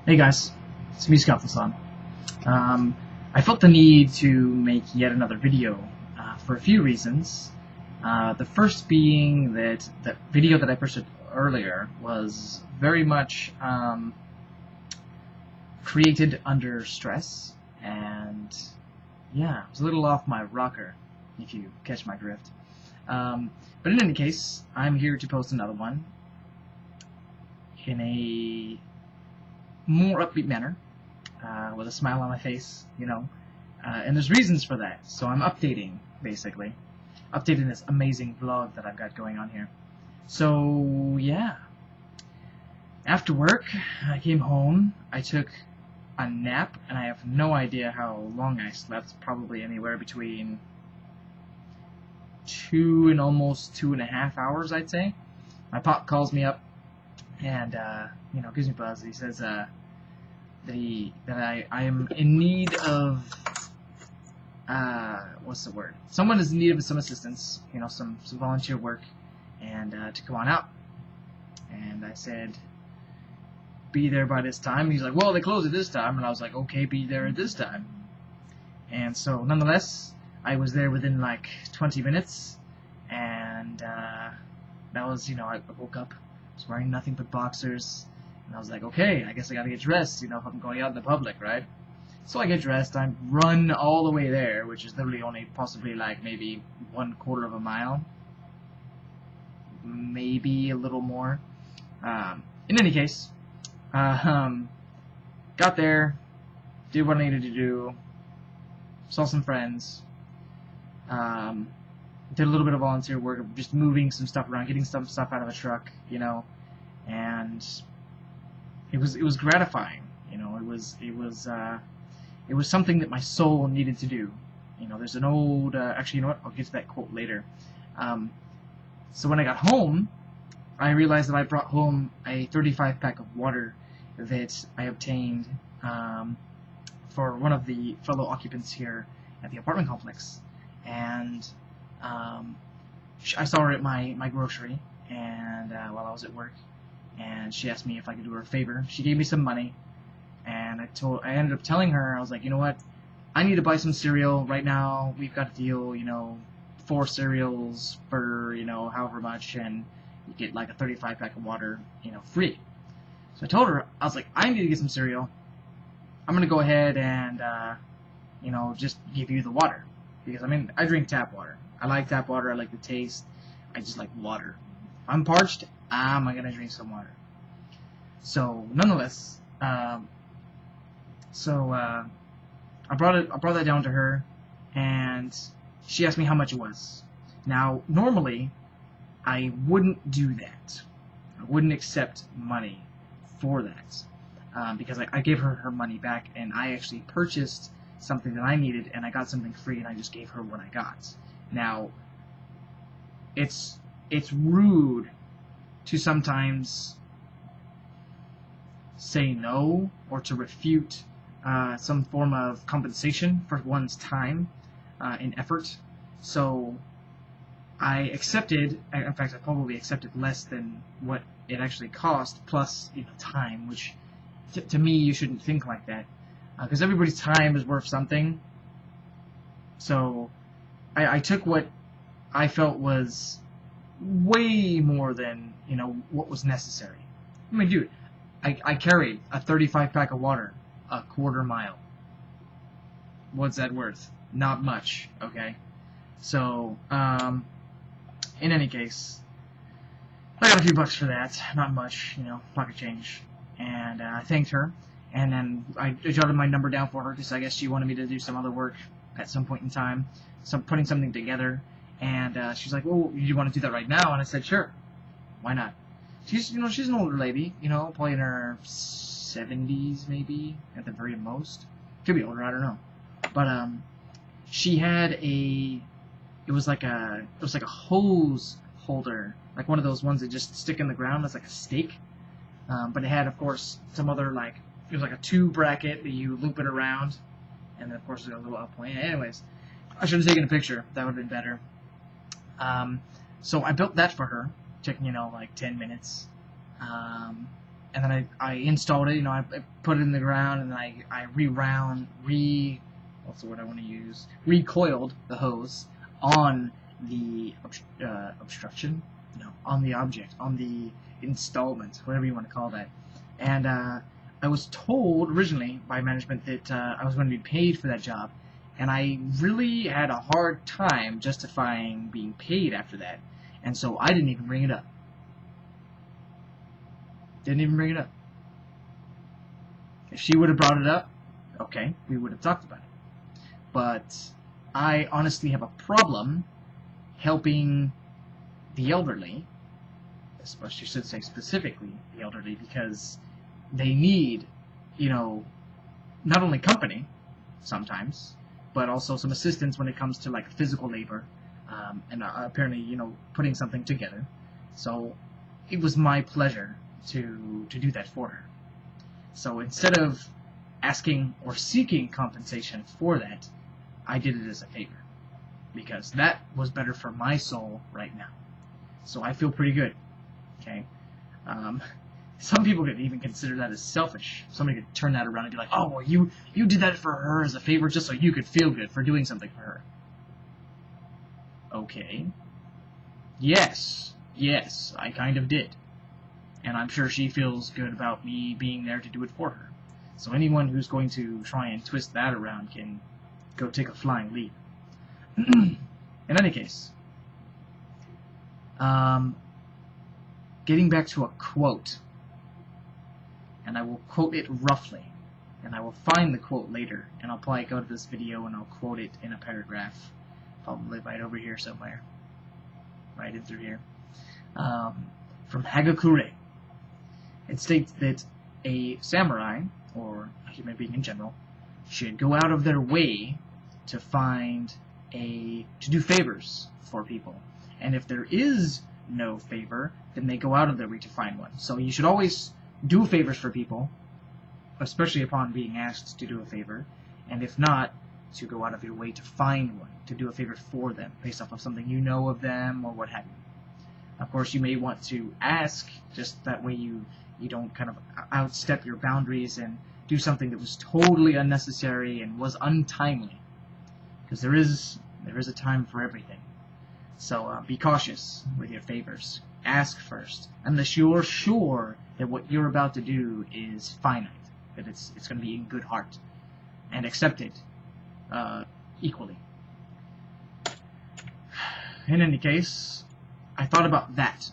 Hey guys, it's me, Skattosan. I felt the need to make yet another video for a few reasons. The first being that the video that I posted earlier was very much created under stress, and yeah, it was a little off my rocker, if you catch my drift. But in any case, I'm here to post another one in a more upbeat manner, with a smile on my face, and there's reasons for that, so I'm basically updating this amazing vlog that I've got going on here. So yeah, after work I came home, I took a nap, and I have no idea how long I slept, probably anywhere between 2 and almost 2.5 hours, I'd say. My pop calls me up and gives me a buzz. He says that I am in need of what's the word? Someone is in need of some assistance, some volunteer work, and to come on out. And I said, be there by this time. And he's like, well, they close at this time, and I was like, okay, be there at this time. And so, nonetheless, I was there within like 20 minutes, and that was, I woke up, was wearing nothing but boxers. And I was like, okay, I guess I gotta get dressed, if I'm going out in the public, right? So I get dressed, I run all the way there, which is literally only possibly like maybe 1/4 of a mile. Maybe a little more. In any case, got there, did what I needed to do, saw some friends, did a little bit of volunteer work, just moving some stuff around, getting some stuff out of a truck, and it was gratifying, it was something that my soul needed to do. There's an old, actually, you know what, I'll get to that quote later. So when I got home, I realized that I brought home a 35-pack of water that I obtained for one of the fellow occupants here at the apartment complex. And I saw her at my grocery, and while I was at work, and she asked me if I could do her a favor. She gave me some money, and I ended up telling her, I was like, you know what, I need to buy some cereal right now. We've got a deal, 4 cereals for, however much, and you get like a 35-pack of water, free. So I told her, I was like, I need to get some cereal. I'm going to go ahead and, just give you the water. Because, I drink tap water. I like tap water. I like the taste. I just like water. If I'm parched, I'm going to drink some water. So, nonetheless, I brought that down to her, and she asked me how much it was. Now, normally, I wouldn't do that. I wouldn't accept money for that, because I gave her money back, and I actually purchased something that I needed, and I got something free, and I just gave her what I got. Now, it's rude to sometimes say no, or to refute some form of compensation for one's time and effort. So I accepted, in fact I probably accepted less than what it actually cost, plus time, which to me you shouldn't think like that, because everybody's time is worth something. So I took what I felt was way more than what was necessary. Dude, I carried a 35-pack of water a 1/4 mile. What's that worth? Not much, okay? So, in any case, I got a few bucks for that. Not much, pocket change. And I thanked her, and then I jotted my number down for her, because I guess she wanted me to do some other work at some point in time, putting something together. And she's like, well, you want to do that right now? And I said, sure, why not? She's an older lady, probably in her 70s maybe, at the very most. Could be older, I don't know. But she had it was like a hose holder, like one of those ones that just stick in the ground. That's like a stake. But it had, of course, some other, it was like a 2 bracket that you loop it around, and then of course there's a little up point. Anyways, I should have taken a picture. That would have been better. So I built that for her. Took, like 10 minutes. and then I installed it. You know, I put it in the ground, and then I what's the word I want to use? Recoiled the hose on the obstruction, no, on the object, on the installment, whatever you want to call that. And I was told originally by management that I was going to be paid for that job, and I really had a hard time justifying being paid after that, and so I didn't even bring it up. Didn't even bring it up. If she would have brought it up, okay, we would have talked about it. But I honestly have a problem helping the elderly, especially, should say specifically the elderly, because they need, you know, not only company sometimes, but also some assistance when it comes to like physical labor, and apparently, you know, putting something together. So it was my pleasure to do that for her. So instead of asking or seeking compensation for that, I did it as a favor, because that was better for my soul right now. So I feel pretty good. Okay. Some people could even consider that as selfish. Somebody could turn that around and be like, oh, well, you did that for her as a favor just so you could feel good for doing something for her. Okay. Yes, I kind of did. And I'm sure she feels good about me being there to do it for her. So anyone who's going to try and twist that around can go take a flying leap. In any case, getting back to a quote, and I will quote it roughly, and I will find the quote later, and I'll probably go to this video and I'll quote it in a paragraph, probably right over here somewhere, right in through here, from Hagakure. It states that a samurai, or a human being in general, should go out of their way to do favors for people. And if there is no favor, then they go out of their way to find one. So you should always do favors for people, especially upon being asked to do a favor, and if not, to go out of your way to find one, to do a favor for them, based off of something you know of them, or what have you. Of course, you may want to ask, just that way you don't kind of outstep your boundaries and do something that was totally unnecessary and was untimely. Because there is a time for everything. So be cautious with your favors. Ask first, unless you're sure that what you're about to do is finite, that it's going to be in good heart and accepted equally. In any case, I thought about that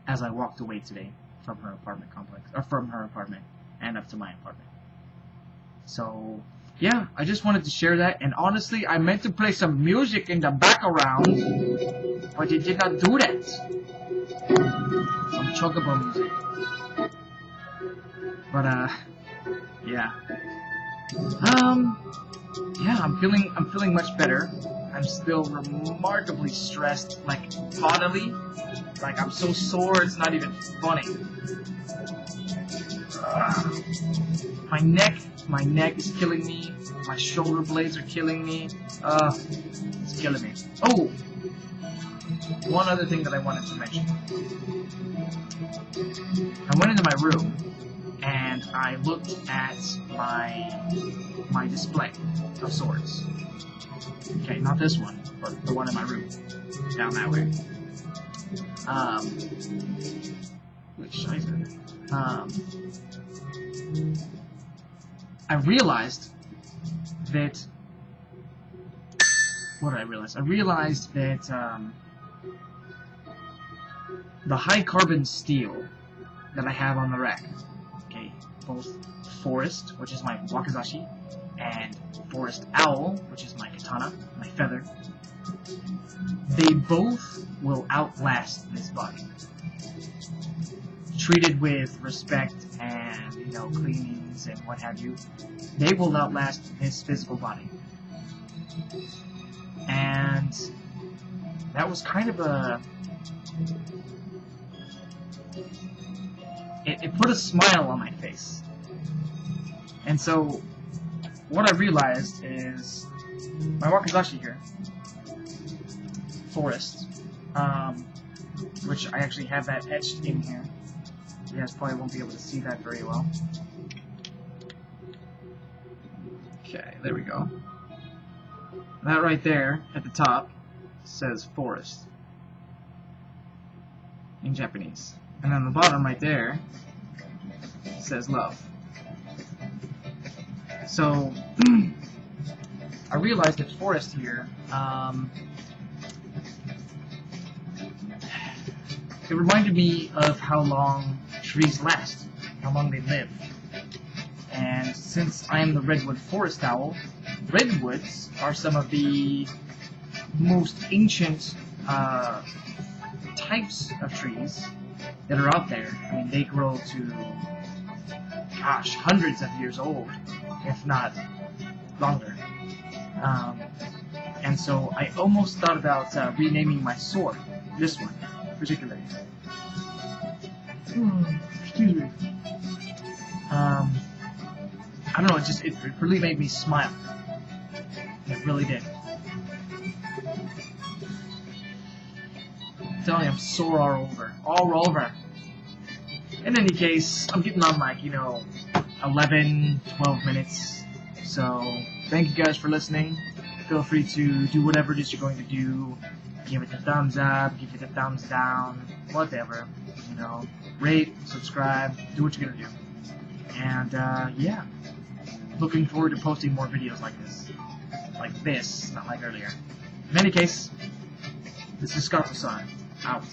as I walked away today from her apartment complex, or from her apartment and up to my apartment. So yeah, I just wanted to share that, and honestly, I meant to play some music in the background, but it did not do that. Some chocobo music. But yeah. Yeah, I'm feeling much better. I'm still remarkably stressed, like bodily. Like I'm so sore, it's not even funny. My neck is killing me. My shoulder blades are killing me. It's killing me. Oh, one other thing that I wanted to mention. I went into my room and I looked at my display of swords. Okay, not this one, but the one in my room, down that way. I realized that. What did I realize? I realized that the high carbon steel that I have on the rack, okay, both Forest, which is my wakizashi, and Forest Owl, which is my katana, my feather, they both will outlast this body. Treated with respect and, you know, cleanings and what have you, they will outlast this physical body. And that was kind of a... It put a smile on my face. And so, what I realized is, my wakizashi here, Forest, which I actually have that etched in here, You guys probably won't be able to see that very well. Okay, there we go. That right there at the top says forest in Japanese. And on the bottom right there it says love. So I realized that forest here, it reminded me of how long trees last, how long they live. And since I am the redwood forest owl, redwoods are some of the most ancient types of trees that are out there. I mean, they grow to, gosh, hundreds of years old, if not longer. And so I almost thought about renaming my sword, this one, particularly. Excuse me. I don't know, it really made me smile. It really did. I'm telling you, I'm sore all over. In any case, I'm getting on like, 11, 12 minutes. So, thank you guys for listening. Feel free to do whatever it is you're going to do. Give it the thumbs up, give it the thumbs down, whatever. Rate, subscribe, do what you're gonna do. And, yeah. Looking forward to posting more videos like this. Like this, not like earlier. In any case, this is Skattosan, out.